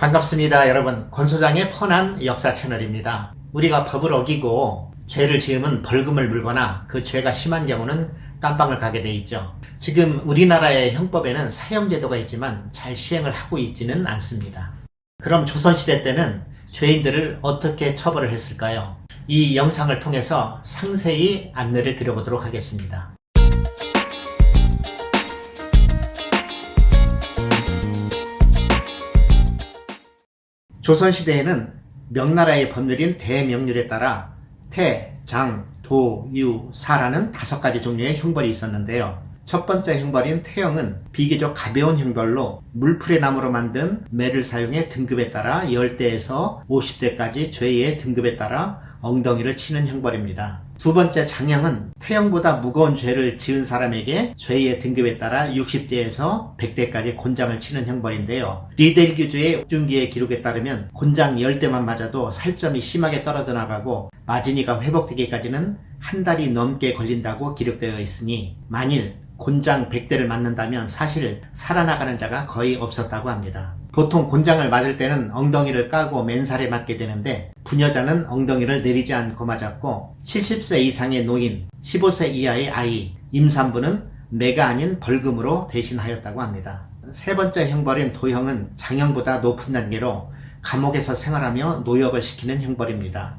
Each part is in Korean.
반갑습니다. 여러분, 권소장의 펀한 역사 채널입니다. 우리가 법을 어기고 죄를 지으면 벌금을 물거나 그 죄가 심한 경우는 깜빵을 가게 돼 있죠. 지금 우리나라의 형법에는 사형제도가 있지만 잘 시행을 하고 있지는 않습니다. 그럼 조선시대 때는 죄인들을 어떻게 처벌을 했을까요? 이 영상을 통해서 상세히 안내를 드려보도록 하겠습니다. 조선시대에는 명나라의 법률인 대명률에 따라 태, 장, 도, 유, 사라는 5가지 종류의 형벌이 있었는데요. 첫 번째 형벌인 태형은 비교적 가벼운 형벌로 물풀의 나무로 만든 매를 사용해 등급에 따라 10대에서 50대까지 죄의 등급에 따라 엉덩이를 치는 형벌입니다. 두 번째 장형은 태형보다 무거운 죄를 지은 사람에게 죄의 등급에 따라 60대에서 100대까지 곤장을 치는 형벌인데요. 리델규주의 중기의 기록에 따르면 곤장 10대만 맞아도 살점이 심하게 떨어져 나가고 마진이가 회복되기까지는 한 달이 넘게 걸린다고 기록되어 있으니 만일 곤장 100대를 맞는다면 사실 살아나가는 자가 거의 없었다고 합니다. 보통 곤장을 맞을 때는 엉덩이를 까고 맨살에 맞게 되는데 부녀자는 엉덩이를 내리지 않고 맞았고 70세 이상의 노인, 15세 이하의 아이, 임산부는 매가 아닌 벌금으로 대신하였다고 합니다. 세 번째 형벌인 도형은 장형보다 높은 단계로 감옥에서 생활하며 노역을 시키는 형벌입니다.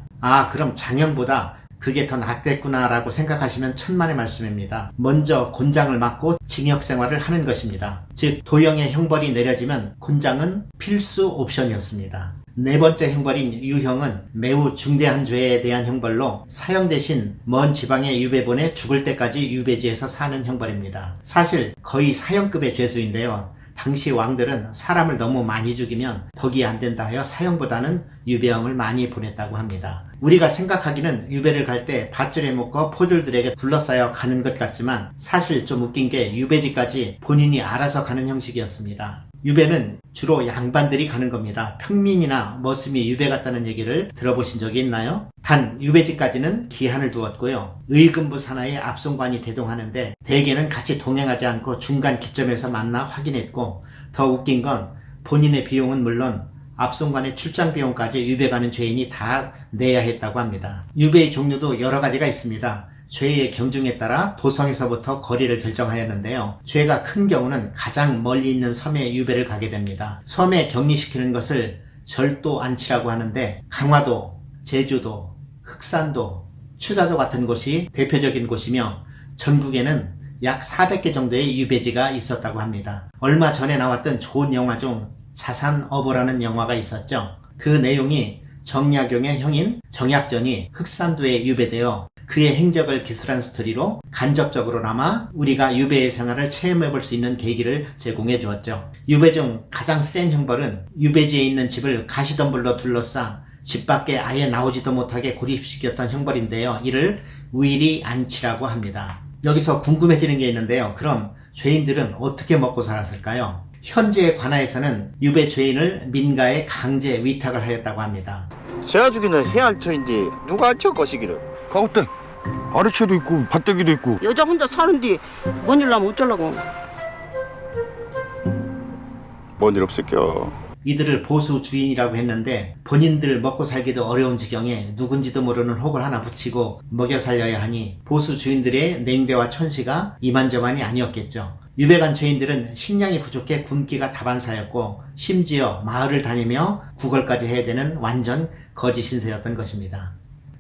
그럼 장형보다 그게 더 낫겠구나 라고 생각하시면 천만의 말씀입니다. 먼저 곤장을 맞고 징역 생활을 하는 것입니다. 즉 도형의 형벌이 내려지면 곤장은 필수 옵션이었습니다. 네 번째 형벌인 유형은 매우 중대한 죄에 대한 형벌로 사형 대신 먼 지방에 유배 보내 죽을 때까지 유배지에서 사는 형벌입니다. 사실 거의 사형급의 죄수인데요. 당시 왕들은 사람을 너무 많이 죽이면 덕이 안 된다 하여 사형보다는 유배형을 많이 보냈다고 합니다. 우리가 생각하기는 유배를 갈 때 밧줄에 묶어 포졸들에게 둘러싸여 가는 것 같지만 사실 좀 웃긴 게 유배지까지 본인이 알아서 가는 형식이었습니다. 유배는 주로 양반들이 가는 겁니다. 평민이나 머슴이 유배 갔다는 얘기를 들어보신 적이 있나요? 단 유배지까지는 기한을 두었고요. 의금부 산하의 압송관이 대동하는데 대개는 같이 동행하지 않고 중간 기점에서 만나 확인했고 더 웃긴 건 본인의 비용은 물론 압송관의 출장 비용까지 유배 가는 죄인이 다 내야 했다고 합니다. 유배의 종류도 여러 가지가 있습니다. 죄의 경중에 따라 도성에서부터 거리를 결정하였는데요. 죄가 큰 경우는 가장 멀리 있는 섬에 유배를 가게 됩니다. 섬에 격리시키는 것을 절도안치라고 하는데 강화도, 제주도, 흑산도, 추자도 같은 곳이 대표적인 곳이며 전국에는 약 400개 정도의 유배지가 있었다고 합니다. 얼마 전에 나왔던 좋은 영화 중 자산어보라는 영화가 있었죠. 그 내용이 정약용의 형인 정약전이 흑산도에 유배되어 그의 행적을 기술한 스토리로 간접적으로나마 우리가 유배의 생활을 체험해볼 수 있는 계기를 제공해 주었죠. 유배 중 가장 센 형벌은 유배지에 있는 집을 가시덤불로 둘러싸 집 밖에 아예 나오지도 못하게 고립시켰던 형벌인데요. 이를 위리안치라고 합니다. 여기서 궁금해지는 게 있는데요. 그럼 죄인들은 어떻게 먹고 살았을까요? 현재 관하에서는 유배 죄인을 민가에 강제 위탁을 하였다고 합니다. 세아주기는 해야 할 터인데 누가 할 것이기를. 가구대 아래채도 있고 밭대기도 있고. 여자 혼자 사는데 뭔 일 나면 어쩌려고. 뭔 일 없을겨. 이들을 보수 주인이라고 했는데 본인들 먹고 살기도 어려운 지경에 누군지도 모르는 혹을 하나 붙이고 먹여 살려야 하니 보수 주인들의 냉대와 천시가 이만저만이 아니었겠죠. 유배간 죄인들은 식량이 부족해 굶기가 다반사였고 심지어 마을을 다니며 구걸까지 해야 되는 완전 거지 신세였던 것입니다.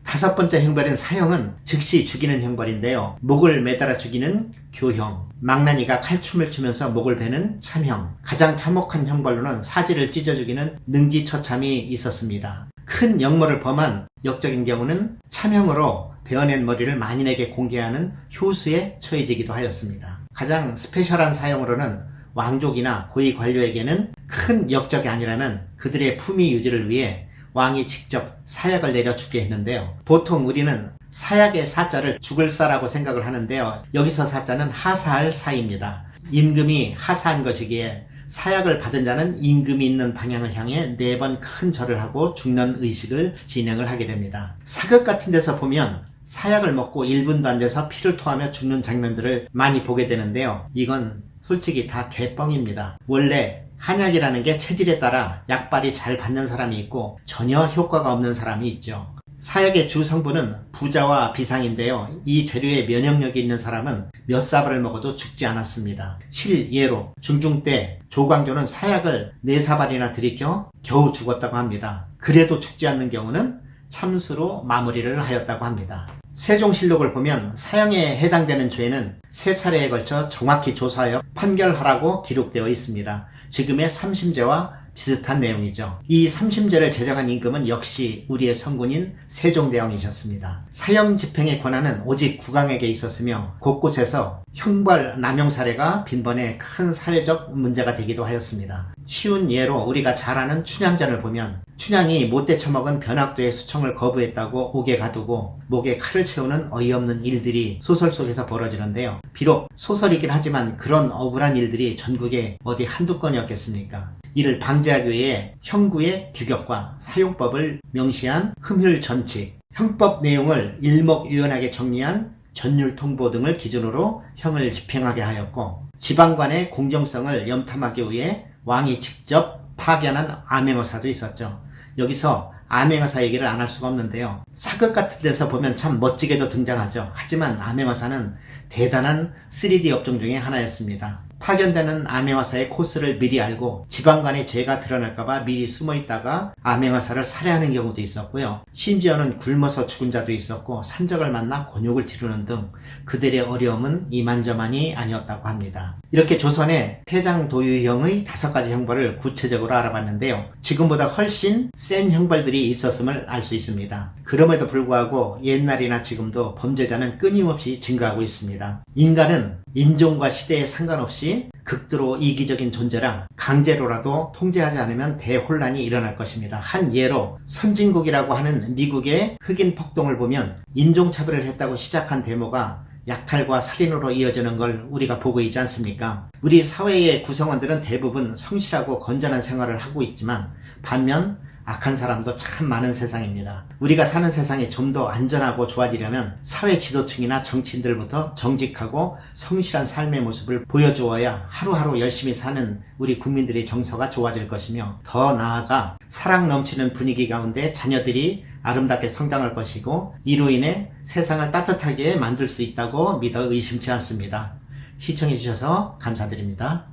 5번째 형벌인 사형은 즉시 죽이는 형벌인데요. 목을 매달아 죽이는 교형, 망나니가 칼춤을 추면서 목을 베는 참형, 가장 참혹한 형벌로는 사지를 찢어 죽이는 능지처참이 있었습니다. 큰 역모를 범한 역적인 경우는 참형으로 베어낸 머리를 만인에게 공개하는 효수에 처해지기도 하였습니다. 가장 스페셜한 사형으로는 왕족이나 고위 관료에게는 큰 역적이 아니라면 그들의 품위 유지를 위해 왕이 직접 사약을 내려 죽게 했는데요. 보통 우리는 사약의 사자를 죽을 사라고 생각을 하는데요. 여기서 사자는 하사할 사입니다. 임금이 하사한 것이기에 사약을 받은 자는 임금이 있는 방향을 향해 4번 큰 절을 하고 죽는 의식을 진행을 하게 됩니다. 사극 같은 데서 보면 사약을 먹고 1분도 안 돼서 피를 토하며 죽는 장면들을 많이 보게 되는데요. 이건 솔직히 다 개뻥입니다. 원래 한약이라는 게 체질에 따라 약발이 잘 받는 사람이 있고 전혀 효과가 없는 사람이 있죠. 사약의 주 성분은 부자와 비상인데요. 이 재료에 면역력이 있는 사람은 몇 사발을 먹어도 죽지 않았습니다. 실예로 중중 때 조광조는 사약을 4사발이나 들이켜 겨우 죽었다고 합니다. 그래도 죽지 않는 경우는 참수로 마무리를 하였다고 합니다. 세종실록을 보면 사형에 해당되는 죄는 3차례에 걸쳐 정확히 조사하여 판결하라고 기록되어 있습니다. 지금의 삼심죄와 비슷한 내용이죠. 이 삼심죄를 제정한 임금은 역시 우리의 성군인 세종대왕이셨습니다. 사형 집행의 권한은 오직 국왕에게 있었으며 곳곳에서 형벌 남용 사례가 빈번해 큰 사회적 문제가 되기도 하였습니다. 쉬운 예로 우리가 잘 아는 춘향전을 보면 춘향이 못돼 처먹은 변학도의 수청을 거부했다고 옥에 가두고 목에 칼을 채우는 어이없는 일들이 소설 속에서 벌어지는데요. 비록 소설이긴 하지만 그런 억울한 일들이 전국에 어디 한두 건이었겠습니까? 이를 방지하기 위해 형구의 규격과 사용법을 명시한 흠율전칙, 형법 내용을 일목요연하게 정리한 전율통보 등을 기준으로 형을 집행하게 하였고, 지방관의 공정성을 염탐하기 위해 왕이 직접 파견한 암행어사도 있었죠. 여기서 암행어사 얘기를 안 할 수가 없는데요. 사극 같은 데서 보면 참 멋지게도 등장하죠. 하지만 암행어사는 대단한 3D 업종 중에 하나였습니다. 파견되는 암행어사의 코스를 미리 알고 지방간의 죄가 드러날까봐 미리 숨어있다가 암행어사를 살해하는 경우도 있었고요. 심지어는 굶어서 죽은 자도 있었고 산적을 만나 곤욕을 치르는 등 그들의 어려움은 이만저만이 아니었다고 합니다. 이렇게 조선의 태장도유형의 5가지 형벌을 구체적으로 알아봤는데요. 지금보다 훨씬 센 형벌들이 있었음을 알 수 있습니다. 그럼에도 불구하고 옛날이나 지금도 범죄자는 끊임없이 증가하고 있습니다. 인간은 인종과 시대에 상관없이 극도로 이기적인 존재라 강제로라도 통제하지 않으면 대혼란이 일어날 것입니다. 한 예로 선진국이라고 하는 미국의 흑인 폭동을 보면 인종차별을 했다고 시작한 데모가 약탈과 살인으로 이어지는 걸 우리가 보고 있지 않습니까? 우리 사회의 구성원들은 대부분 성실하고 건전한 생활을 하고 있지만 반면 악한 사람도 참 많은 세상입니다. 우리가 사는 세상이 좀 더 안전하고 좋아지려면 사회 지도층이나 정치인들부터 정직하고 성실한 삶의 모습을 보여주어야 하루하루 열심히 사는 우리 국민들의 정서가 좋아질 것이며, 더 나아가 사랑 넘치는 분위기 가운데 자녀들이 아름답게 성장할 것이고 이로 인해 세상을 따뜻하게 만들 수 있다고 믿어 의심치 않습니다. 시청해주셔서 감사드립니다.